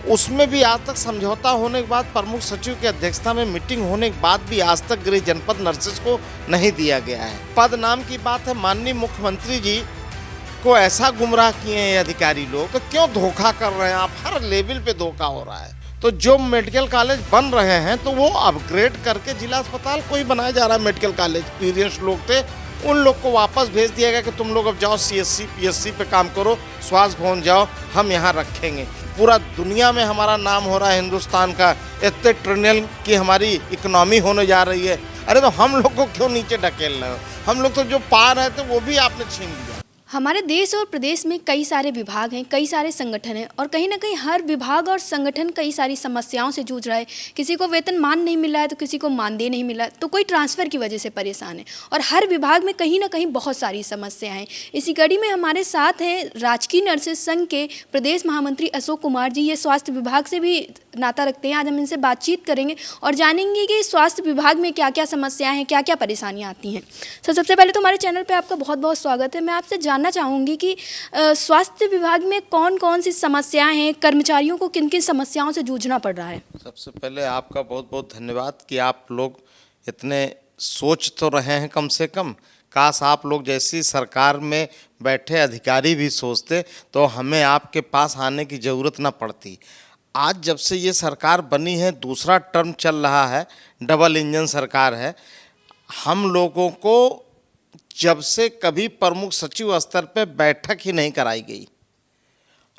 उसमें भी आज तक समझौता होने के बाद प्रमुख सचिव की अध्यक्षता में मीटिंग होने के बाद भी आज तक गृह जनपद नर्सेस को नहीं दिया गया है। पद नाम की बात है, माननीय मुख्यमंत्री जी को ऐसा गुमराह किए हैं ये अधिकारी लोग, तो क्यों धोखा कर रहे हैं आप? हर लेवल पे धोखा हो रहा है। तो जो मेडिकल कॉलेज बन रहे हैं तो वो अपग्रेड करके जिला अस्पताल को ही बनाया जा रहा है। मेडिकल कॉलेज एक्सपीरियंस लोग थे, उन लोग को वापस भेज दिया गया कि तुम लोग अब जाओ सीएससी पीएससी पे काम करो, स्वास्थ्य भवन जाओ, हम यहाँ रखेंगे। पूरा दुनिया में हमारा नाम हो रहा है हिंदुस्तान का, इतने ट्रिलियन की हमारी इकोनॉमी होने जा रही है। अरे तो हम लोग को क्यों नीचे ढकेल रहे हो? हम लोग तो जो पा रहे थे वो भी आपने छीन लिया। हमारे देश और प्रदेश में कई सारे विभाग हैं, कई सारे संगठन हैं और कहीं ना कहीं हर विभाग और संगठन कई सारी समस्याओं से जूझ रहा है। किसी को वेतनमान नहीं मिला है तो किसी को मानदेय नहीं मिला, तो कोई ट्रांसफ़र की वजह से परेशान है और हर विभाग में कहीं ना कहीं बहुत सारी समस्याएं हैं। इसी कड़ी में हमारे साथ हैं राजकीय नर्सेस संघ के प्रदेश महामंत्री अशोक कुमार जी। ये स्वास्थ्य विभाग से भी नाता रखते हैं। आज हम इनसे बातचीत करेंगे और जानेंगे कि स्वास्थ्य विभाग में क्या क्या समस्याएं हैं, क्या क्या परेशानियां आती हैं। सबसे पहले तो हमारे चैनल पे आपका बहुत बहुत स्वागत है। मैं आपसे जानना चाहूँगी कि स्वास्थ्य विभाग में कौन कौन सी समस्याएं हैं, कर्मचारियों को किन किन समस्याओं से जूझना पड़ रहा है। सबसे पहले आपका बहुत बहुत धन्यवाद कि आप लोग इतने सोच तो रहे हैं। कम से कम काश आप लोग जैसी सरकार में बैठे अधिकारी भी सोचते तो हमें आपके पास आने की ज़रूरत ना पड़ती। आज जब से ये सरकार बनी है, दूसरा टर्म चल रहा है, डबल इंजन सरकार है। हम लोगों को जब से कभी प्रमुख सचिव स्तर पे बैठक ही नहीं कराई गई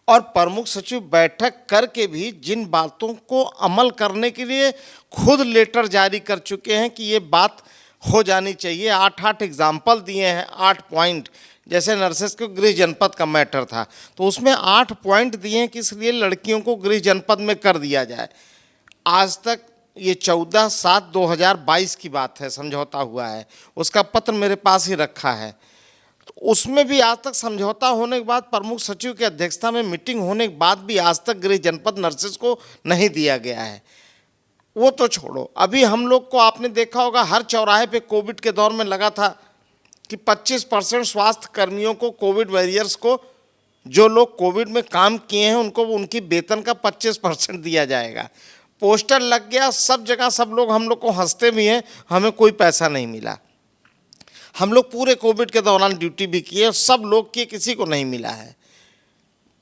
और प्रमुख सचिव बैठक करके भी जिन बातों को अमल करने के लिए खुद लेटर जारी कर चुके हैं कि ये बात हो जानी चाहिए। 8 एग्जाम्पल दिए हैं, 8 पॉइंट। जैसे नर्सेस को गृह जनपद का मैटर था तो उसमें 8 पॉइंट दिए हैं कि इसलिए लड़कियों को गृह जनपद में कर दिया जाए। आज तक ये 14/7/2022 की बात है, समझौता हुआ है, उसका पत्र मेरे पास ही रखा है। तो उसमें भी आज तक समझौता होने के बाद प्रमुख सचिव की अध्यक्षता में मीटिंग होने के बाद भी आज तक गृह जनपद नर्सेस को नहीं दिया गया है। वो तो छोड़ो, अभी हम लोग को आपने देखा होगा हर चौराहे पे कोविड के दौर में लगा था कि 25% स्वास्थ्य कर्मियों को, कोविड वॉरियर्स को, जो लोग कोविड में काम किए हैं उनको उनकी वेतन का 25% दिया जाएगा। पोस्टर लग गया सब जगह, सब लोग हम लोग को हंसते भी हैं, हमें कोई पैसा नहीं मिला। हम लोग पूरे कोविड के दौरान ड्यूटी भी किए, सब लोग किए, किसी को नहीं मिला है।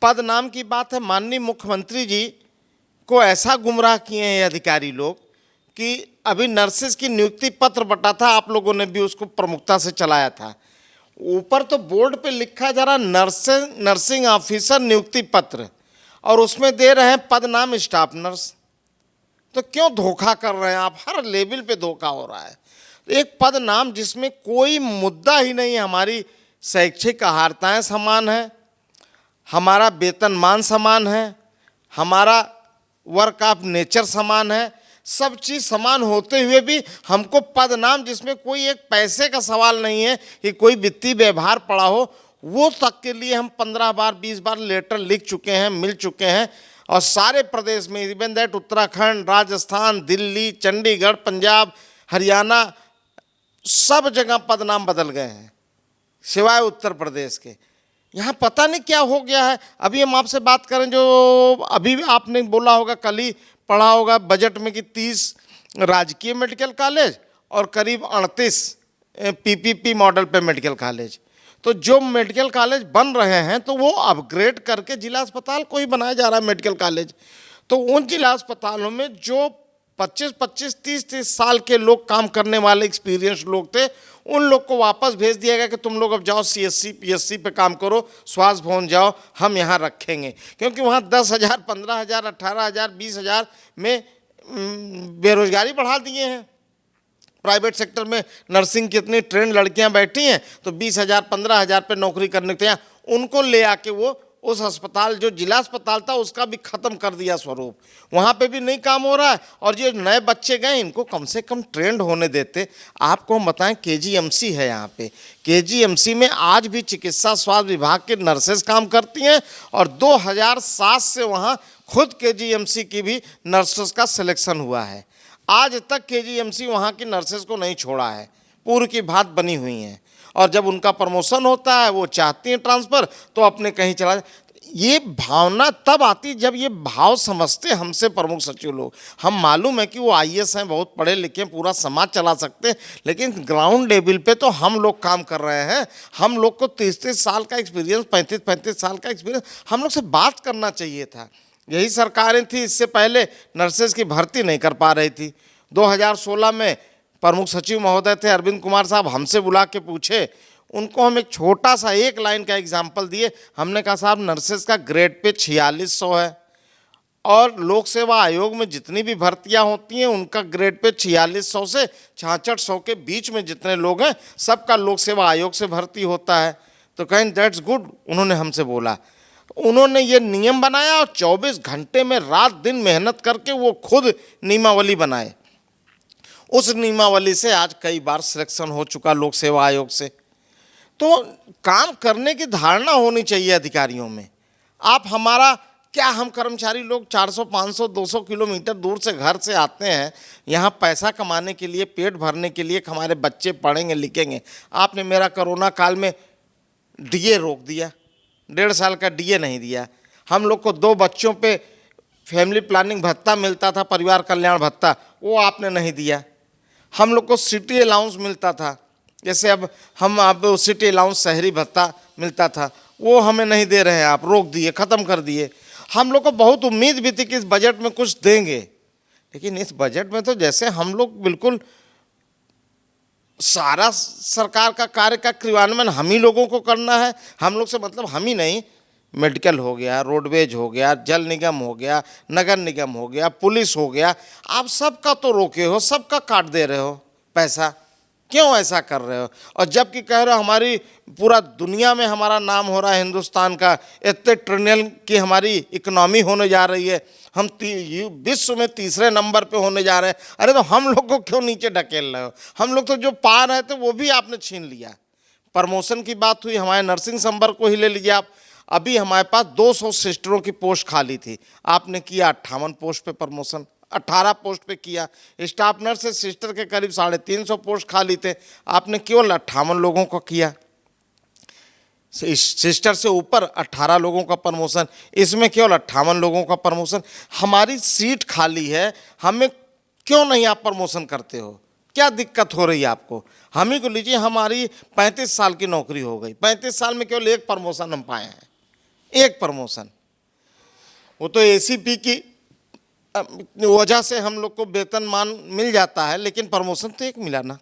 पद नाम की बात है, माननीय मुख्यमंत्री जी को ऐसा गुमराह किए हैं ये अधिकारी लोग कि अभी नर्सेस की नियुक्ति पत्र बटा था, आप लोगों ने भी उसको प्रमुखता से चलाया था। ऊपर तो बोर्ड पे लिखा जा रहा नर्सिंग ऑफिसर नियुक्ति पत्र और उसमें दे रहे हैं पद नाम स्टाफ नर्स। तो क्यों धोखा कर रहे हैं आप? हर लेवल पे धोखा हो रहा है। एक पद नाम जिसमें कोई मुद्दा ही नहीं है। हमारी शैक्षिक अर्हताएँ समान है, हमारा वेतनमान समान है, हमारा वर्क ऑफ नेचर समान है, सब चीज़ समान होते हुए भी हमको पद नाम जिसमें कोई एक पैसे का सवाल नहीं है कि कोई वित्तीय व्यवहार पड़ा हो, वो तक के लिए हम 15 बार 20 बार लेटर लिख चुके हैं, मिल चुके हैं। और सारे प्रदेश में, इवन दैट उत्तराखंड, राजस्थान, दिल्ली, चंडीगढ़, पंजाब, हरियाणा, सब जगह पद नाम बदल गए हैं सिवाय उत्तर प्रदेश के। यहाँ पता नहीं क्या हो गया है। अभी हम आपसे बात करें, जो अभी आपने बोला होगा, कल ही पढ़ा होगा बजट में कि 30 राजकीय मेडिकल कॉलेज और करीब 38 पीपीपी मॉडल पे मेडिकल कॉलेज। तो जो मेडिकल कॉलेज बन रहे हैं तो वो अपग्रेड करके जिला अस्पताल को ही बनाया जा रहा है मेडिकल कॉलेज। तो उन जिला अस्पतालों में जो 25-25, 30-30 साल के लोग काम करने वाले एक्सपीरियंस लोग थे, उन लोग को वापस भेज दिया गया कि तुम लोग अब जाओ सीएससी पीएससी पे काम करो, स्वास्थ्य भवन जाओ, हम यहाँ रखेंगे। क्योंकि वहाँ 10,000, 15,000, 18,000, 20,000 में बेरोजगारी बढ़ा दिए हैं। प्राइवेट सेक्टर में नर्सिंग की इतनी ट्रेंड लड़कियां बैठी हैं तो 20,000, 15,000 पे नौकरी करने के हैं, उनको ले आके वो उस अस्पताल, जो जिला अस्पताल था उसका भी ख़त्म कर दिया स्वरूप। वहाँ पे भी नहीं काम हो रहा है और जो नए बच्चे गए इनको कम से कम ट्रेंड होने देते। आपको हम बताएं, केजीएमसी है यहाँ पे, केजीएमसी में आज भी चिकित्सा स्वास्थ्य विभाग के नर्सेस काम करती हैं और 2007 से वहाँ खुद केजीएमसी की भी नर्सेस का सिलेक्शन हुआ है। आज तक केजीएमसी वहाँ की नर्सेस को नहीं छोड़ा है, पूर्व की बात बनी हुई हैं। और जब उनका प्रमोशन होता है, वो चाहती हैं ट्रांसफ़र, तो अपने कहीं चला। ये भावना तब आती जब ये भाव समझते हमसे प्रमुख सचिव लोग। हम मालूम है कि वो आईएएस हैं, बहुत पढ़े लिखे हैं, पूरा समाज चला सकते हैं, लेकिन ग्राउंड लेवल पे तो हम लोग काम कर रहे हैं। हम लोग को 30-30 साल का एक्सपीरियंस, 35-35 साल का एक्सपीरियंस, हम लोग से बात करना चाहिए था। यही सरकारें थी इससे पहले नर्सेज की भर्ती नहीं कर पा रही थी। 2016 में प्रमुख सचिव महोदय थे अरविंद कुमार साहब, हमसे बुला के पूछे, उनको हम एक छोटा सा एक लाइन का एग्जाम्पल दिए। हमने कहा साहब नर्सेज का ग्रेड पे 4600 है और लोक सेवा आयोग में जितनी भी भर्तियां होती हैं उनका ग्रेड पे 4600 से 6600 के बीच में जितने लोग हैं सबका लोक सेवा आयोग से भर्ती होता है। तो कहें दैट्स गुड, उन्होंने हमसे बोला। उन्होंने ये नियम बनाया और 24 घंटे में रात दिन मेहनत करके वो खुद नियमावली बनाए। उस नियमावली से आज कई बार सिलेक्शन हो चुका लोक सेवा आयोग से। तो काम करने की धारणा होनी चाहिए अधिकारियों में। आप हमारा क्या, हम कर्मचारी लोग 400, 500, 200 किलोमीटर दूर से घर से आते हैं यहाँ पैसा कमाने के लिए, पेट भरने के लिए कि हमारे बच्चे पढ़ेंगे लिखेंगे। आपने मेरा कोरोना काल में डीए रोक दिया, 1.5 साल का डीए नहीं दिया। हम लोग को 2 बच्चों पे फैमिली प्लानिंग भत्ता मिलता था, परिवार कल्याण भत्ता, वो आपने नहीं दिया। हम लोग को सिटी अलाउंस मिलता था, जैसे अब सिटी अलाउंस शहरी भत्ता मिलता था, वो हमें नहीं दे रहे हैं, आप रोक दिए, ख़त्म कर दिए। हम लोग को बहुत उम्मीद भी थी कि इस बजट में कुछ देंगे, लेकिन इस बजट में तो जैसे हम लोग बिल्कुल सारा सरकार का कार्य का क्रियान्वयन हम ही लोगों को करना है। हम लोग से मतलब हम ही नहीं, मेडिकल हो गया, रोडवेज हो गया, जल निगम हो गया, नगर निगम हो गया, पुलिस हो गया, आप सबका तो रोके हो, सबका काट दे रहे हो पैसा। क्यों ऐसा कर रहे हो? और जबकि कह रहे हो हमारी पूरा दुनिया में हमारा नाम हो रहा है, हिंदुस्तान का इतने ट्रिलियन की हमारी इकोनॉमी होने जा रही है, हम विश्व में 3रे नंबर पे होने जा रहे हैं। अरे तो हम लोग को क्यों नीचे ढकेल रहे हो? हम लोग तो जो पा रहे थे वो भी आपने छीन लिया। प्रमोशन की बात हुई, हमारे नर्सिंग संवर्ग को ही ले लीजिए आप। अभी हमारे पास 200 सिस्टरों की पोस्ट खाली थी, आपने किया 58 पोस्ट पे प्रमोशन, 18 पोस्ट पे किया। स्टाफ नर्स से सिस्टर के करीब 350 पोस्ट खाली थे, आपने केवल 58 लोगों को किया। सिस्टर से ऊपर 18 लोगों का प्रमोशन, इसमें केवल 58 लोगों का प्रमोशन। हमारी सीट खाली है, हमें क्यों नहीं आप प्रमोशन करते हो? क्या दिक्कत हो रही है आपको? हम ही को लीजिए, हमारी 35 साल की नौकरी हो गई, 35 साल में केवल 1 प्रमोशन हम पाए हैं, 1 प्रमोशन। वो तो एसीपी की वजह से हम लोग को वेतनमान मिल जाता है, लेकिन प्रमोशन तो 1 मिला ना।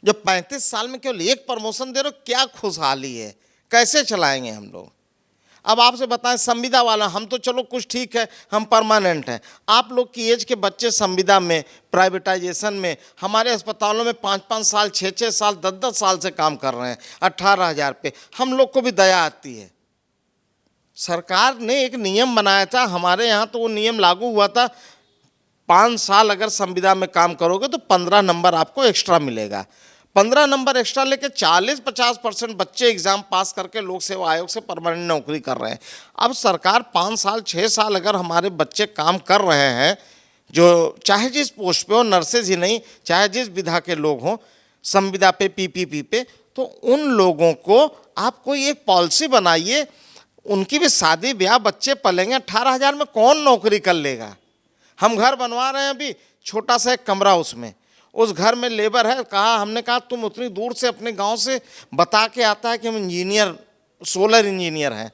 जब 35 साल में केवल 1 प्रमोशन दे रहे हो, क्या खुशहाली है? कैसे चलाएंगे हम लोग? अब आपसे बताएं, संविदा वाला हम तो चलो कुछ ठीक है, हम परमानेंट हैं। आप लोग की एज के बच्चे संविदा में, प्राइवेटाइजेशन में, हमारे अस्पतालों में 5-5 साल, 6-6 साल, 10-10 साल से काम कर रहे हैं 18,000 पे। हम लोग को भी दया आती है। सरकार ने एक नियम बनाया था हमारे यहाँ, तो वो नियम लागू हुआ था, 5 साल अगर संविदा में काम करोगे तो 15 नंबर आपको एक्स्ट्रा मिलेगा। 15 नंबर एक्स्ट्रा लेके 40-50% बच्चे एग्जाम पास करके लोक सेवा आयोग से परमानेंट नौकरी कर रहे हैं। अब सरकार 5 साल 6 साल अगर हमारे बच्चे काम कर रहे हैं, जो चाहे जिस पोस्ट पे हो, नर्सेज ही नहीं, चाहे जिस विधा के लोग हों, संविदा पे, पीपीपी पे, तो उन लोगों को आप कोई एक पॉलिसी बनाइए, उनकी भी शादी ब्याह, बच्चे पलेंगे। 18,000 में कौन नौकरी कर लेगा? हम घर बनवा रहे हैं अभी, छोटा सा एक कमरा, उसमें उस घर में लेबर है, कहा, हमने कहा तुम उतनी दूर से अपने गांव से बता के आता है कि हम इंजीनियर, सोलर इंजीनियर हैं,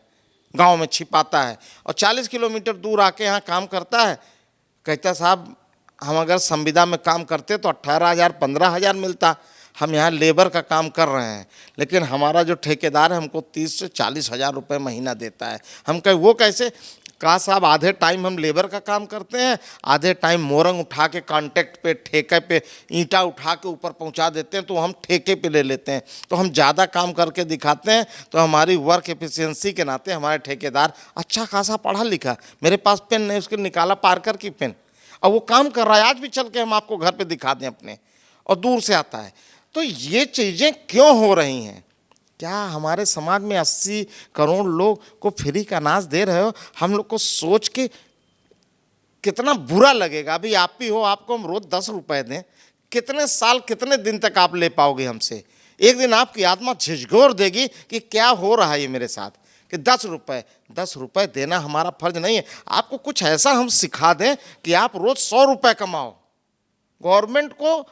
गांव में छिपाता है और 40 किलोमीटर दूर आके यहाँ काम करता है। कहता साहब हम अगर संविदा में काम करते तो 18,000 15,000 मिलता, हम यहाँ लेबर का काम कर रहे हैं, लेकिन हमारा जो ठेकेदार है हमको 30 से 40,000 रुपये महीना देता है। हम कहे वो कैसे? कहा साहब आधे टाइम हम लेबर का काम करते हैं, आधे टाइम मोरंग उठा के कॉन्ट्रैक्ट पे, ठेके पे ईंटा उठा के ऊपर पहुंचा देते हैं, तो हम ठेके पे ले लेते हैं, तो हम ज़्यादा काम करके दिखाते हैं। तो हमारी वर्क एफिशिएंसी के नाते हमारे ठेकेदार अच्छा खासा पढ़ा लिखा, मेरे पास पेन नहीं, उसके निकाला पार्कर की पेन, और वो काम कर रहा है। आज भी चल के हम आपको घर पर दिखा दें अपने, और दूर से आता है। तो ये चीज़ें क्यों हो रही हैं? क्या हमारे समाज में 80 करोड़ लोग को फ्री का अनाज दे रहे हो? हम लोग को सोच के कितना बुरा लगेगा। अभी आप ही हो, आपको हम रोज़ 10 रुपए दें, कितने साल, कितने दिन तक आप ले पाओगे हमसे? एक दिन आपकी आत्मा झिझकोर देगी कि क्या हो रहा है ये मेरे साथ, कि 10 रुपए देना हमारा फर्ज नहीं है। आपको कुछ ऐसा हम सिखा दें कि आप रोज 100 रुपए कमाओ। गवर्नमेंट को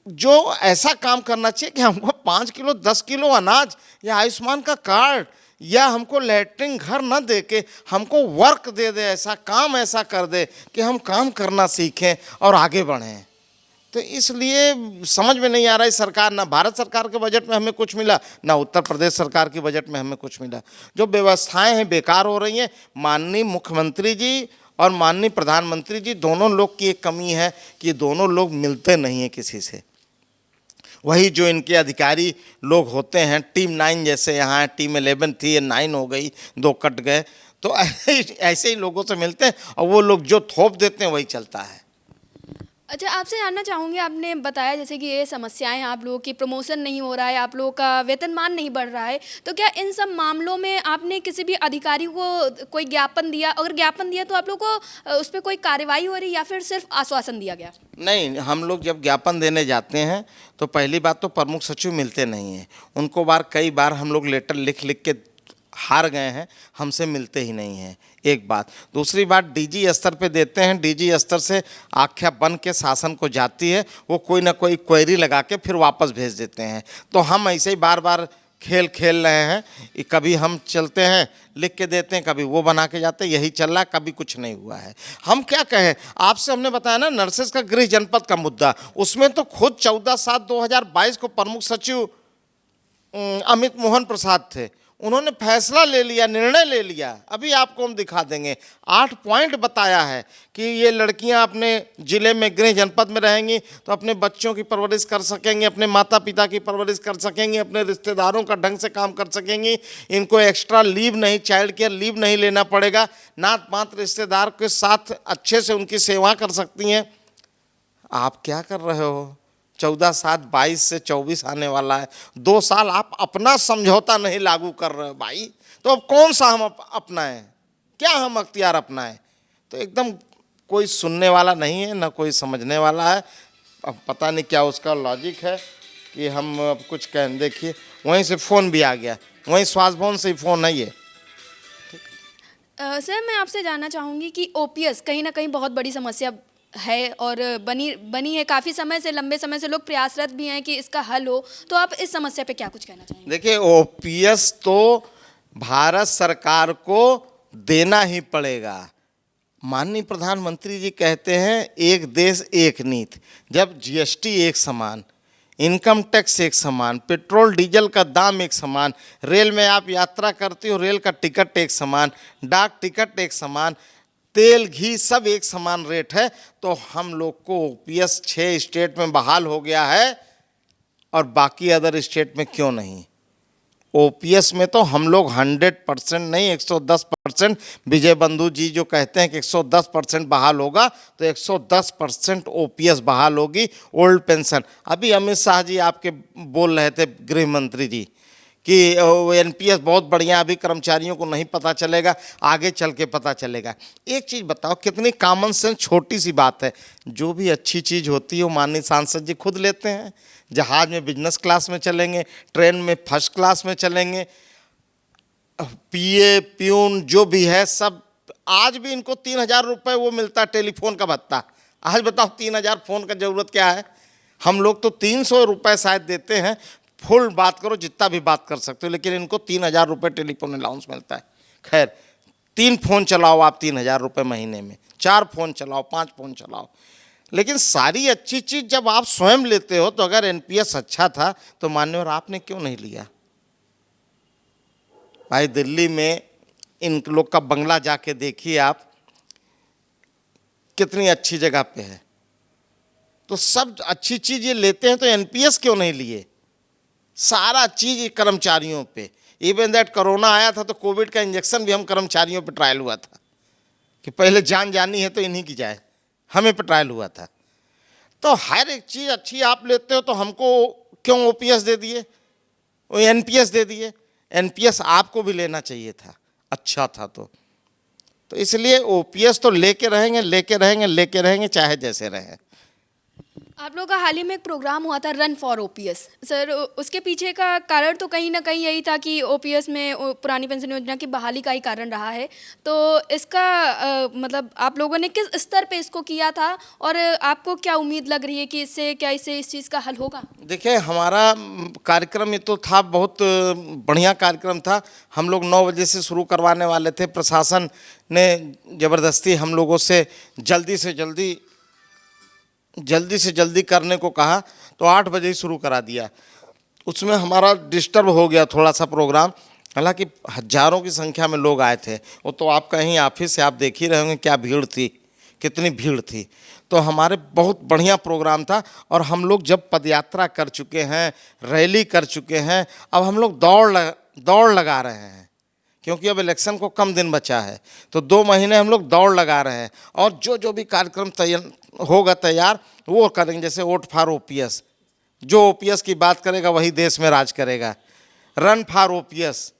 जो ऐसा काम करना चाहिए कि हमको 5 किलो 10 किलो अनाज या आयुष्मान का कार्ड या हमको लैट्रिन घर न दे के हमको वर्क दे दे, ऐसा काम ऐसा कर दे कि हम काम करना सीखें और आगे बढ़ें। तो इसलिए समझ में नहीं आ रहा है सरकार, ना भारत सरकार के बजट में हमें कुछ मिला, ना उत्तर प्रदेश सरकार के बजट में हमें कुछ मिला। जो व्यवस्थाएं हैं बेकार हो रही हैं। माननीय मुख्यमंत्री जी और माननीय प्रधानमंत्री जी दोनों लोग की एक कमी है कि दोनों लोग मिलते नहीं हैं किसी से। वही जो इनके अधिकारी लोग होते हैं, टीम 9 जैसे यहाँ टीम 11 थी, ये 9 हो गई, 2 कट गए, तो ऐसे ही लोगों से मिलते हैं और वो लोग जो थोप देते हैं वही चलता है। अच्छा, आपसे जानना चाहूँगी, आपने बताया जैसे कि ये समस्याएं हैं, आप लोगों की प्रमोशन नहीं हो रहा है, आप लोगों का वेतनमान नहीं बढ़ रहा है, तो क्या इन सब मामलों में आपने किसी भी अधिकारी को कोई ज्ञापन दिया? अगर ज्ञापन दिया तो आप लोग को उस पर कोई कार्रवाई हो रही या फिर सिर्फ आश्वासन दिया गया? नहीं, हम लोग जब ज्ञापन देने जाते हैं तो पहली बात तो प्रमुख सचिव मिलते नहीं हैं। उनको कई बार हम लोग लेटर लिख लिख के हार गए हैं, हमसे मिलते ही नहीं हैं, एक बात। दूसरी बात, डीजी स्तर पे देते हैं, डीजी स्तर से आख्या बन के शासन को जाती है, वो कोई ना कोई क्वेरी लगा के फिर वापस भेज देते हैं। तो हम ऐसे ही बार बार खेल रहे हैं। कभी हम चलते हैं लिख के देते हैं, कभी वो बना के जाते हैं, यही चल रहा है, कभी कुछ नहीं हुआ है। हम क्या कहें आपसे, हमने बताया ना नर्सेज का गृह जनपद का मुद्दा, उसमें तो खुद 14/7/2022 को प्रमुख सचिव अमित मोहन प्रसाद थे, उन्होंने फैसला ले लिया, निर्णय ले लिया। अभी आपको हम दिखा देंगे, 8 पॉइंट बताया है कि ये लड़कियां अपने ज़िले में गृह जनपद में रहेंगी तो अपने बच्चों की परवरिश कर सकेंगी, अपने माता पिता की परवरिश कर सकेंगी, अपने रिश्तेदारों का ढंग से काम कर सकेंगी। इनको एक्स्ट्रा लीव नहीं, चाइल्ड केयर लीव नहीं लेना पड़ेगा, नात मात रिश्तेदार के साथ अच्छे से उनकी सेवा कर सकती हैं। आप क्या कर रहे हो? 14/7/22 से 24 आने वाला है, 2 साल आप अपना समझौता नहीं लागू कर रहे हो भाई, तो अब कौन सा हम अपनाएं, क्या हम अख्तियार अपनाएं? तो एकदम कोई सुनने वाला नहीं है, ना कोई समझने वाला है। अब पता नहीं क्या उसका लॉजिक है कि हम अब कुछ कहें। देखिए वहीं से फ़ोन भी आ गया, वहीं स्वास्थ्य भवन से ही फ़ोन है ये। सर, मैं आपसे जानना चाहूँगी कि ओपीएस कहीं ना कहीं बहुत बड़ी समस्या है और बनी है, काफ़ी समय से, लंबे समय से लोग प्रयासरत भी हैं कि इसका हल हो, तो आप इस समस्या पे क्या कुछ कहना चाहेंगे? देखिए, ओपीएस तो भारत सरकार को देना ही पड़ेगा। माननीय प्रधानमंत्री जी कहते हैं एक देश एक नीति। जब जीएसटी एक समान, इनकम टैक्स एक समान, पेट्रोल डीजल का दाम एक समान, रेल में आप यात्रा करते हो रेल का टिकट एक समान, डाक टिकट एक समान, तेल घी सब एक समान रेट है, तो हम लोग को ओपीएस 6 स्टेट में बहाल हो गया है और बाकी अदर स्टेट में क्यों नहीं? ओपीएस में तो हम लोग 100% नहीं 110%, विजय बंधु जी जो कहते हैं कि 110% बहाल होगा, तो 110% ओपीएस बहाल होगी। ओल्ड पेंशन, अभी अमित शाह जी आपके बोल रहे थे, गृह मंत्री जी, कि एनपीएस बहुत बढ़िया, अभी कर्मचारियों को नहीं पता चलेगा, आगे चल के पता चलेगा। एक चीज़ बताओ, कितनी कॉमन सेंस छोटी सी बात है, जो भी अच्छी चीज़ होती है वो माननीय सांसद जी खुद लेते हैं। जहाज में बिजनेस क्लास में चलेंगे, ट्रेन में फर्स्ट क्लास में चलेंगे, पीए प्यून जो भी है सब। आज भी इनको 3,000 रुपये वो मिलता है टेलीफोन का भत्ता। आज बताओ 3,000 फ़ोन का ज़रूरत क्या है? हम लोग तो 300 रुपये शायद देते हैं, फुल बात करो जितना भी बात कर सकते हो, लेकिन इनको 3,000 रुपये टेलीफोन अलाउंस मिलता है। खैर, 3 फ़ोन चलाओ आप 3,000 रुपये महीने में, 4 फ़ोन चलाओ, 5 फ़ोन चलाओ, लेकिन सारी अच्छी चीज़ जब आप स्वयं लेते हो, तो अगर एनपीएस अच्छा था तो मान्यवर आपने क्यों नहीं लिया? भाई दिल्ली में इन लोग का बंगला जाके देखिए आप, कितनी अच्छी जगह पे है, तो सब अच्छी चीज़ ये लेते हैं, तो एनपीएस क्यों नहीं लिए? सारा चीज़ कर्मचारियों पे। इवन दैट कोरोना आया था तो कोविड का इंजेक्शन भी हम कर्मचारियों पे ट्रायल हुआ था कि पहले जान जानी है तो इन्हीं की जाए, हमें पे ट्रायल हुआ था। तो हर एक चीज़ अच्छी आप लेते हो, तो हमको क्यों ओपीएस दे दिए, वो एनपीएस दे दिए? एनपीएस आपको भी लेना चाहिए था, अच्छा था तो इसलिए ओपीएस तो लेके रहेंगे, लेके रहेंगे, लेके रहेंगे, चाहे जैसे रहें। आप लोगों का हाल ही में एक प्रोग्राम हुआ था रन फॉर ओपीएस सर, उसके पीछे का कारण तो कहीं ना कहीं यही था कि ओपीएस में पुरानी पेंशन योजना की बहाली का ही कारण रहा है। तो इसका मतलब आप लोगों ने किस स्तर पे इसको किया था और आपको क्या उम्मीद लग रही है कि इससे इस चीज़ का हल होगा? देखिए, हमारा कार्यक्रम ये तो था, बहुत बढ़िया कार्यक्रम था। हम लोग 9 बजे से शुरू करवाने वाले थे। प्रशासन ने ज़बरदस्ती हम लोगों से जल्दी से जल्दी करने को कहा, तो 8 बजे ही शुरू करा दिया। उसमें हमारा डिस्टर्ब हो गया थोड़ा सा प्रोग्राम। हालांकि हज़ारों की संख्या में लोग आए थे। वो तो आप कहीं ऑफिस से आप देख ही रहे होंगे क्या भीड़ थी, कितनी भीड़ थी। तो हमारे बहुत बढ़िया प्रोग्राम था। और हम लोग जब पदयात्रा कर चुके हैं, रैली कर चुके हैं, अब हम लोग दौड़ लगा रहे हैं, क्योंकि अब इलेक्शन को कम दिन बचा है। तो 2 महीने हम लोग दौड़ लगा रहे हैं। और जो भी कार्यक्रम तैयार वो करेंगे। जैसे वोट फॉर ओपीएस, जो ओपीएस की बात करेगा वही देश में राज करेगा। रन फॉर ओपीएस,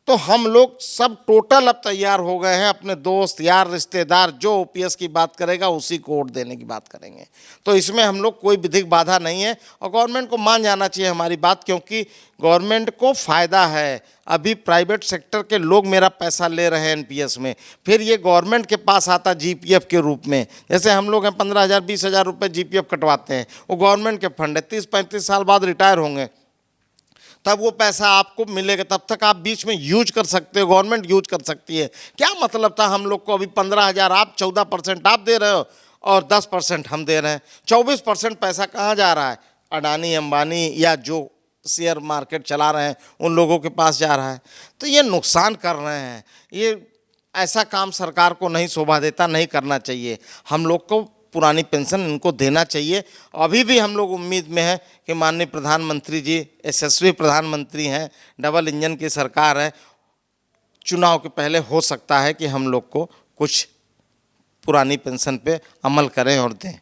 तो हम लोग सब टोटल अब तैयार हो गए हैं। अपने दोस्त यार रिश्तेदार जो ओपीएस की बात करेगा उसी को वोट देने की बात करेंगे। तो इसमें हम लोग कोई विधिक बाधा नहीं है। और गवर्नमेंट को मान जाना चाहिए हमारी बात, क्योंकि गवर्नमेंट को फ़ायदा है। अभी प्राइवेट सेक्टर के लोग मेरा पैसा ले रहे हैं एनपीएस में, फिर ये गवर्नमेंट के पास आता जीपीएफ के रूप में। जैसे हम लोग हैं 15,000 20,000 रुपये जीपीएफ कटवाते हैं, वो गवर्नमेंट के फंड है। 30-35 साल बाद रिटायर होंगे, तब वो पैसा आपको मिलेगा। तब तक आप बीच में यूज कर सकते हो, गवर्नमेंट यूज कर सकती है। क्या मतलब था हम लोग को अभी 15,000 आप 14% आप दे रहे हो और 10% हम दे रहे हैं। 24% पैसा कहाँ जा रहा है? अडानी अंबानी या जो शेयर मार्केट चला रहे हैं उन लोगों के पास जा रहा है। तो ये नुकसान कर रहे हैं। ये ऐसा काम सरकार को नहीं शोभा देता, नहीं करना चाहिए। हम लोग को पुरानी पेंशन इनको देना चाहिए। अभी भी हम लोग उम्मीद में हैं कि माननीय प्रधानमंत्री जी यशस्वी प्रधानमंत्री हैं, डबल इंजन की सरकार है। चुनाव के पहले हो सकता है कि हम लोग को कुछ पुरानी पेंशन पे अमल करें और दें।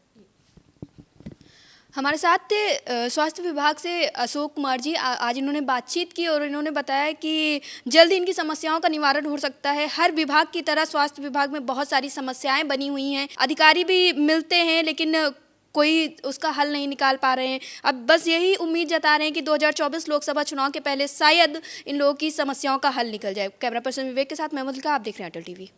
हमारे साथ थे स्वास्थ्य विभाग से अशोक कुमार जी। आज इन्होंने बातचीत की और इन्होंने बताया कि जल्द ही इनकी समस्याओं का निवारण हो सकता है। हर विभाग की तरह स्वास्थ्य विभाग में बहुत सारी समस्याएं बनी हुई हैं। अधिकारी भी मिलते हैं लेकिन कोई उसका हल नहीं निकाल पा रहे हैं। अब बस यही उम्मीद जता रहे हैं कि 2024 लोकसभा चुनाव के पहले शायद इन लोगों की समस्याओं का हल निकल जाए। कैमरा पर्सन विवेक के साथ मैं मधुलिका, आप देख रहे हैं अटल टीवी।